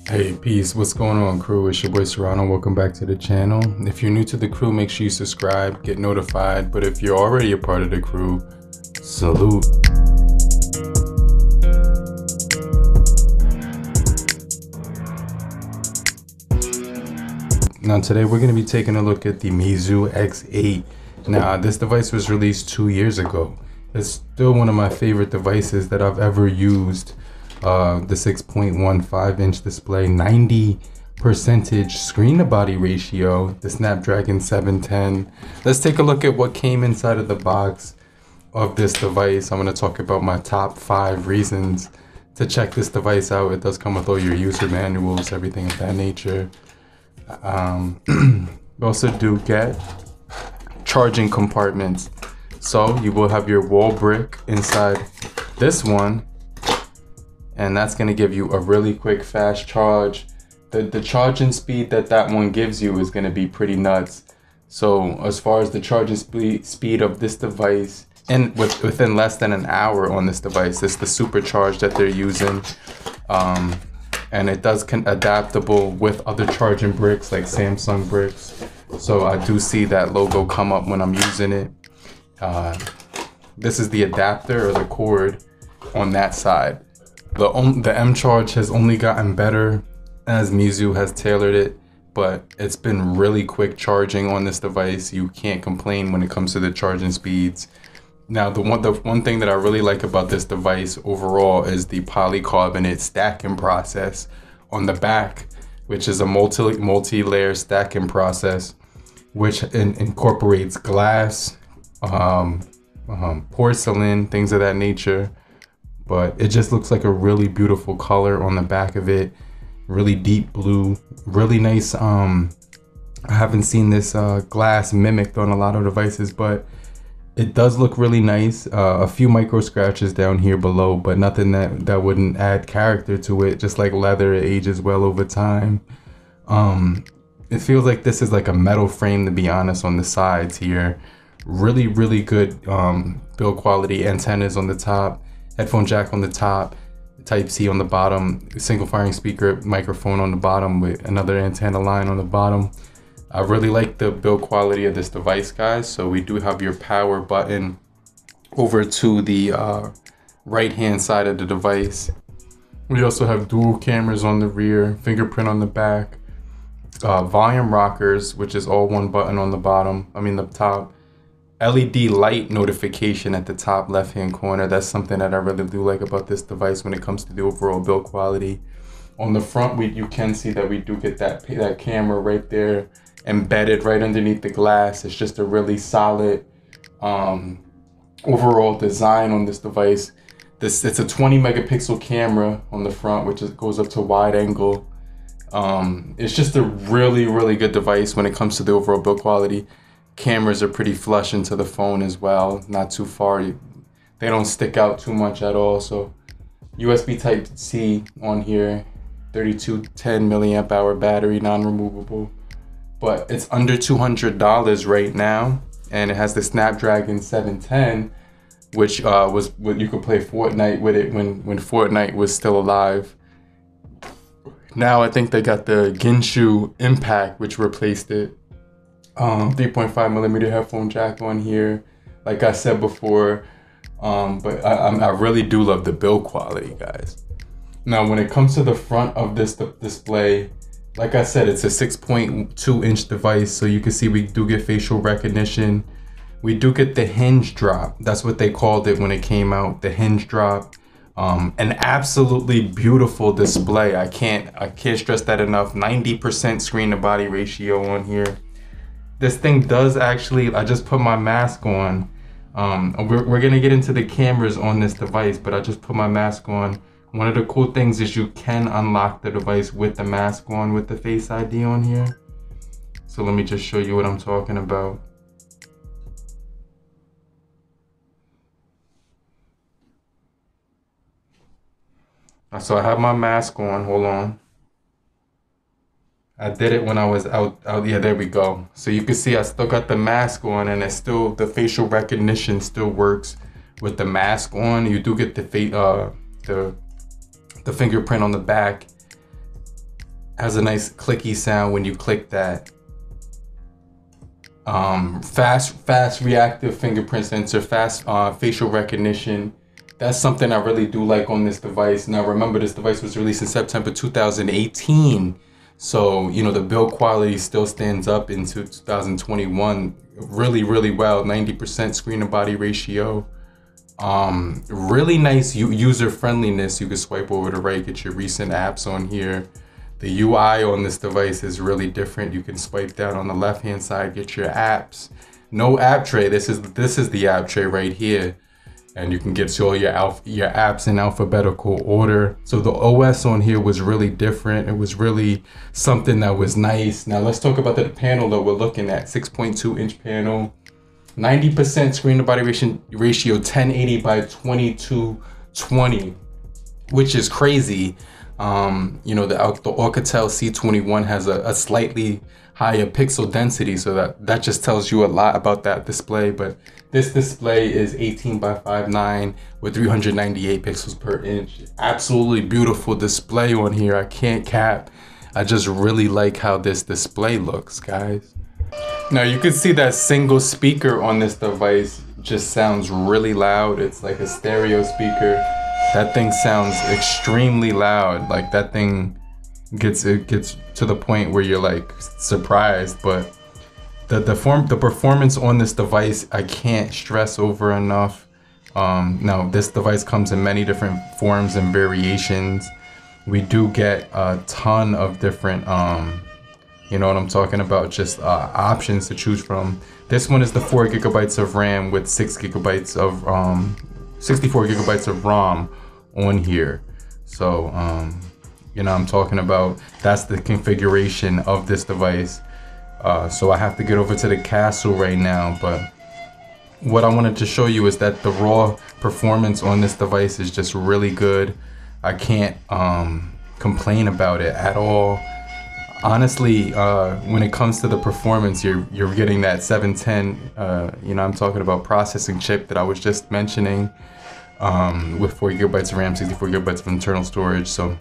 Hey, peace. What's going on, crew? It's your boy Serrano. Welcome back to the channel. If you're new to the crew, make sure you subscribe, get notified. But if you're already a part of the crew, salute. Now today we're going to be taking a look at the Meizu X8. Now this device was released 2 years ago. It's still one of my favorite devices that I've ever used. The 6.15-inch display, 90% screen to body ratio, the Snapdragon 710. Let's take a look at what came inside of the box of this device. I'm going to talk about my top 5 reasons to check this device out. It does come with all your user manuals, everything of that nature. You also do get charging compartments. So you will have your wall brick inside this one, and that's going to give you a really quick fast charge. The charging speed that one gives you is going to be pretty nuts. So as far as the charging speed of this device, and within less than an hour on this device, it's the supercharge that they're using. And it does adaptable with other charging bricks like Samsung bricks. So I do see that logo come up when I'm using it. This is the adapter or the cord on that side. The M charge has only gotten better as Meizu has tailored it, but it's been really quick charging on this device. You can't complain when it comes to the charging speeds. Now, the one thing that I really like about this device overall is the polycarbonate stacking process on the back, which is a multi-layer stacking process, which incorporates glass, porcelain, things of that nature. But it just looks like a really beautiful color on the back of it. Really deep blue, really nice. I haven't seen this glass mimicked on a lot of devices, but it does look really nice. A few micro scratches down here below, but nothing that wouldn't add character to it. Just like leather, it ages well over time. It feels like this is like a metal frame, to be honest, on the sides here. Really good build quality. Antennas on the top, headphone jack on the top, Type-C on the bottom, single firing speaker, microphone on the bottom with another antenna line on the bottom. I really like the build quality of this device, guys. So we do have your power button over to the right hand side of the device. We also have dual cameras on the rear, fingerprint on the back, volume rockers, which is all one button on the the top. LED light notification at the top left hand corner. That's something that I really do like about this device when it comes to the overall build quality. On the front, you can see that we do get that camera right there embedded right underneath the glass. It's just a really solid overall design on this device. It's a 20 megapixel camera on the front, which goes up to wide angle. It's just a really good device when it comes to the overall build quality. Cameras are pretty flush into the phone as well, not too far. They don't stick out too much at all. So USB Type-C on here, 3210 milliamp hour battery, non-removable. But it's under $200 right now, and it has the Snapdragon 710, which was what you could play Fortnite with it when Fortnite was still alive. Now I think they got the Genshu Impact, which replaced it. 3.5 millimeter headphone jack on here, like I said before. But I really do love the build quality, guys. Now, when it comes to the front of this display, like I said, it's a 6.2-inch device, so you can see we do get facial recognition. We do get the hinge drop. That's what they called it when it came out, the hinge drop. An absolutely beautiful display. I can't stress that enough. 90% screen to body ratio on here. This thing does actually, I just put my mask on. We're gonna get into the cameras on this device, but I just put my mask on. One of the cool things is you can unlock the device with the mask on with the Face ID on here. So let me just show you what I'm talking about. So I have my mask on, hold on. I did it when I was out. Yeah, there we go. So you can see I still got the mask on, and it's still, the facial recognition still works with the mask on. You do get the fingerprint on the back. Has a nice clicky sound when you click that. Fast reactive fingerprint sensor, fast facial recognition. That's something I really do like on this device. Now remember, this device was released in September 2018. So, you know, the build quality still stands up into 2021 really, really well. 90% screen to body ratio. Really nice user friendliness. You can swipe over to the right, get your recent apps on here. The UI on this device is really different. You can swipe down on the left hand side, get your apps. No app tray. This is the app tray right here. And you can get to all your apps in alphabetical order. So the OS on here was really different. It was really something that was nice. Now let's talk about the panel that we're looking at. 6.2 inch panel, 90% screen to body ratio, 1080 by 2220, which is crazy. You know, the Alcatel C21 has a slightly higher pixel density, so that just tells you a lot about that display. But this display is 18 by 5.9 with 398 pixels per inch. Absolutely beautiful display on here. I can't cap. I just really like how this display looks, guys. Now you can see that single speaker on this device just sounds really loud. It's like a stereo speaker. That thing sounds extremely loud. Like that thing gets to the point where you're like surprised. But the performance on this device, I can't stress over enough. Now this device comes in many different forms and variations. We do get a ton of different you know what I'm talking about, just options to choose from. This one is the 4 gigabytes of RAM with 6 gigabytes of 64 gigabytes of ROM on here. So you know I'm talking about, that's the configuration of this device. So I have to get over to the castle right now, but what I wanted to show you is that the raw performance on this device is just really good. I can't complain about it at all. Honestly, when it comes to the performance, you're getting that 710, you know, I'm talking about processing chip that I was just mentioning, with 4 gigabytes of RAM, 64 gigabytes of internal storage. So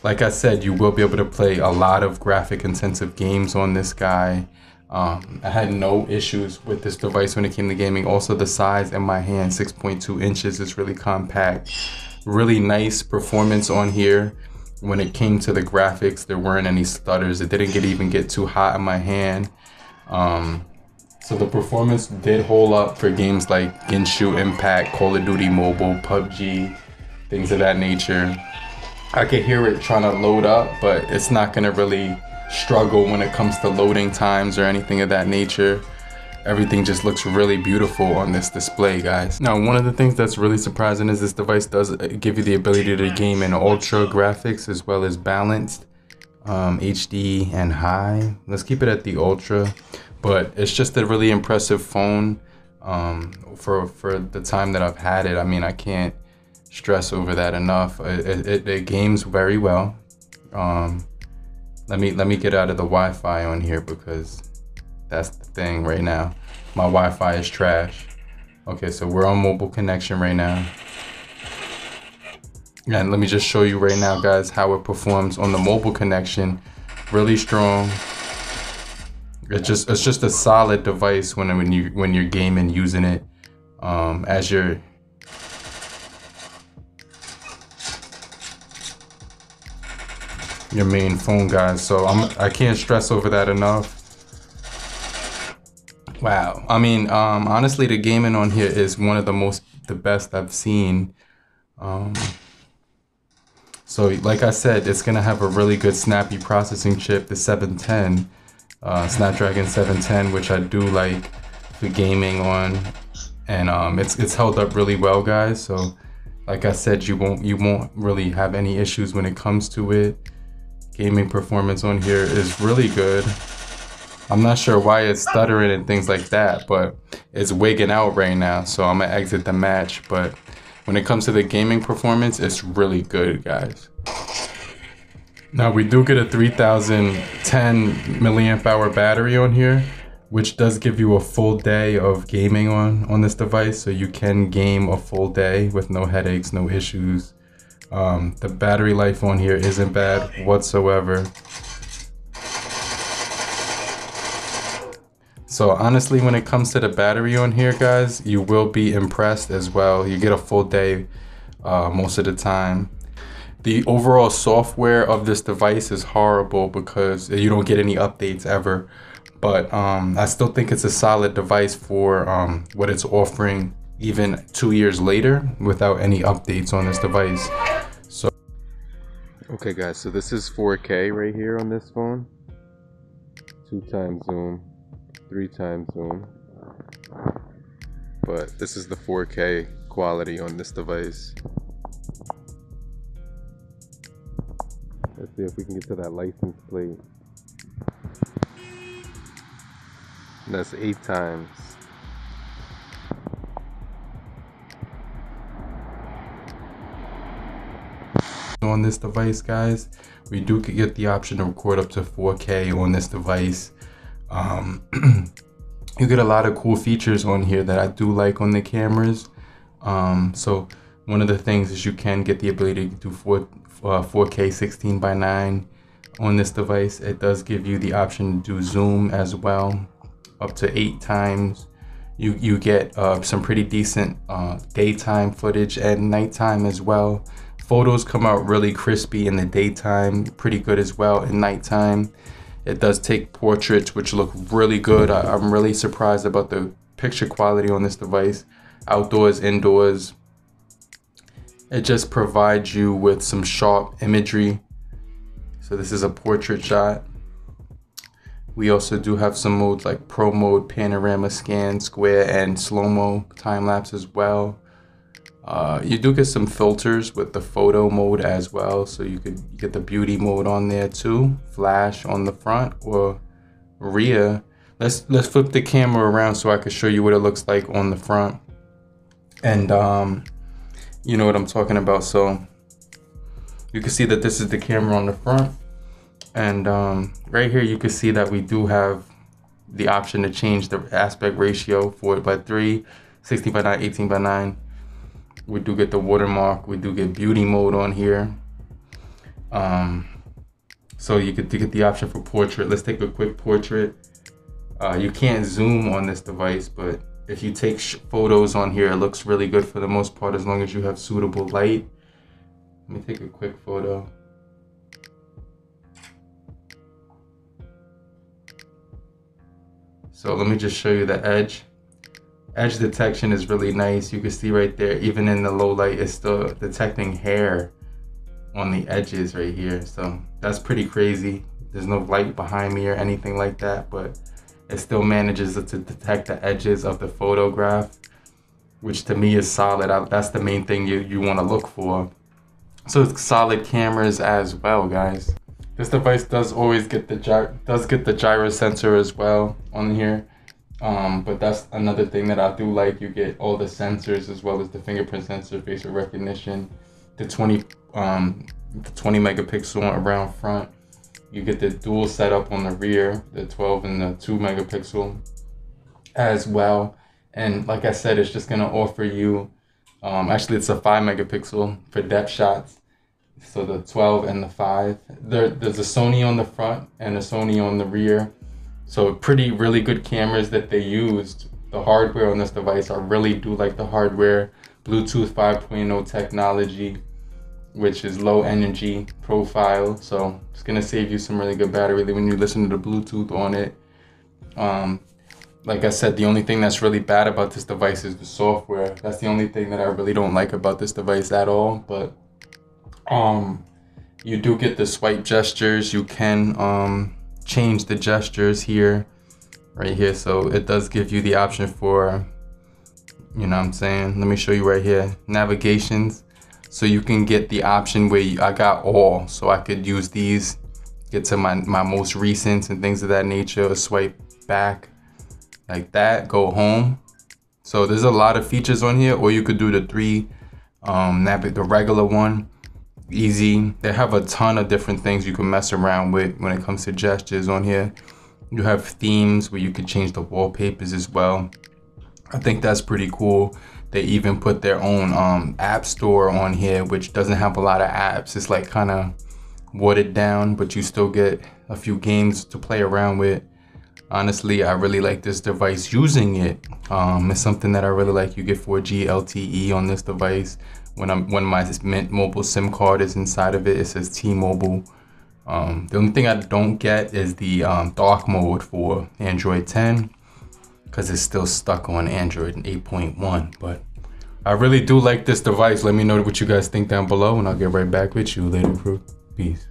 like I said, you will be able to play a lot of graphic intensive games on this guy. I had no issues with this device when it came to gaming. Also the size in my hand, 6.2 inches, is really compact. Really nice performance on here. When it came to the graphics, there weren't any stutters. It didn't even get too hot in my hand. So the performance did hold up for games like Genshin Impact, Call of Duty Mobile, PUBG, things of that nature. I could hear it trying to load up, but it's not gonna really struggle when it comes to loading times or anything of that nature. Everything just looks really beautiful on this display, guys. Now, one of the things that's really surprising is this device does give you the ability to game in ultra graphics as well as balanced, HD and high. Let's keep it at the ultra, but it's just a really impressive phone for the time that I've had it. I mean, I can't stress over that enough. It games very well. Let me get out of the Wi-Fi on here because that's the thing right now. My Wi-Fi is trash. Okay, so we're on mobile connection right now. And let me just show you right now, guys, how it performs on the mobile connection. Really strong. It's just a solid device when you're gaming, using it as your main phone, guys. So I can't stress over that enough. Wow. I mean, honestly, the gaming on here is one of the best I've seen. So like I said, it's gonna have a really good snappy processing chip, the 710, Snapdragon 710, which I do like for gaming on, and it's held up really well, guys. So like I said, you won't really have any issues when it comes to it. Gaming performance on here is really good. I'm not sure why it's stuttering and things like that, but it's wigging out right now, so I'm gonna exit the match. But when it comes to the gaming performance, it's really good, guys. Now we do get a 3010 milliamp hour battery on here, which does give you a full day of gaming on this device, so you can game a full day with no headaches, no issues. The battery life on here isn't bad whatsoever. So honestly, when it comes to the battery on here, guys, you will be impressed as well. You get a full day most of the time. The overall software of this device is horrible because you don't get any updates ever. But I still think it's a solid device for what it's offering even 2 years later without any updates on this device. So, okay guys, so this is 4K right here on this phone. 2x zoom, 3x zoom. But this is the 4K quality on this device. Let's see if we can get to that license plate. And that's 8x. On this device, guys, we do get the option to record up to 4K on this device. You get a lot of cool features on here that I do like on the cameras. So one of the things is you can get the ability to do 4K 16:9 on this device. It does give you the option to do zoom as well, up to 8x. You get some pretty decent daytime footage and nighttime as well. Photos come out really crispy in the daytime, pretty good as well in nighttime. It does take portraits, which look really good. I'm really surprised about the picture quality on this device. Outdoors, indoors. It just provides you with some sharp imagery. So this is a portrait shot. We also do have some modes like Pro mode, panorama, scan, square, and slow-mo time-lapse as well. You do get some filters with the photo mode as well, so you could get the beauty mode on there too. Flash on the front or rear. Let's flip the camera around so I can show you what it looks like on the front. And you know what I'm talking about. So you can see that this is the camera on the front, and right here you can see that we do have the option to change the aspect ratio 4:3, 16:9, 18:9. We do get the watermark. We do get beauty mode on here. So you could get the option for portrait. Let's take a quick portrait. You can't zoom on this device, but if you take photos on here, it looks really good for the most part as long as you have suitable light. Let me take a quick photo. So let me just show you the edge. Edge detection is really nice. You can see right there, even in the low light, it's still detecting hair on the edges right here. So that's pretty crazy. There's no light behind me or anything like that, but it still manages to detect the edges of the photograph, which to me is solid. That's the main thing you want to look for. So it's solid cameras as well, guys. This device does always get the gyro sensor as well on here. But that's another thing that I do like. You get all the sensors as well as the fingerprint sensor, facial recognition, the 20 megapixel around front. You get the dual setup on the rear, the 12 and the 2 megapixel as well. And like I said, it's just gonna offer you, actually it's a 5 megapixel for depth shots. So the 12 and the 5. There's a Sony on the front and a Sony on the rear. So really good cameras that they used. The hardware on this device, I really do like the hardware. Bluetooth 5.0 technology, which is low energy profile. So it's gonna save you some really good battery when you listen to the Bluetooth on it. Like I said, the only thing that's really bad about this device is the software. That's the only thing that I really don't like about this device at all. But you do get the swipe gestures. You can change the gestures here, right here. So it does give you the option for, you know what I'm saying? Let me show you right here, navigations. So you can get the option where I got all, so I could use these, get to my most recent and things of that nature, swipe back like that, go home. So there's a lot of features on here, or you could do the the regular one. Easy. They have a ton of different things you can mess around with when it comes to gestures on here. You have themes where you can change the wallpapers as well. I think that's pretty cool. They even put their own app store on here, which doesn't have a lot of apps. It's like kind of watered down, but you still get a few games to play around with. Honestly, I really like this device using it. It's something that I really like. You get 4G LTE on this device. When my Mint Mobile SIM card is inside of it, it says T-Mobile. The only thing I don't get is the dark mode for Android 10, because it's still stuck on Android 8.1. But I really do like this device. Let me know what you guys think down below, and I'll get right back with you later, bro. Peace.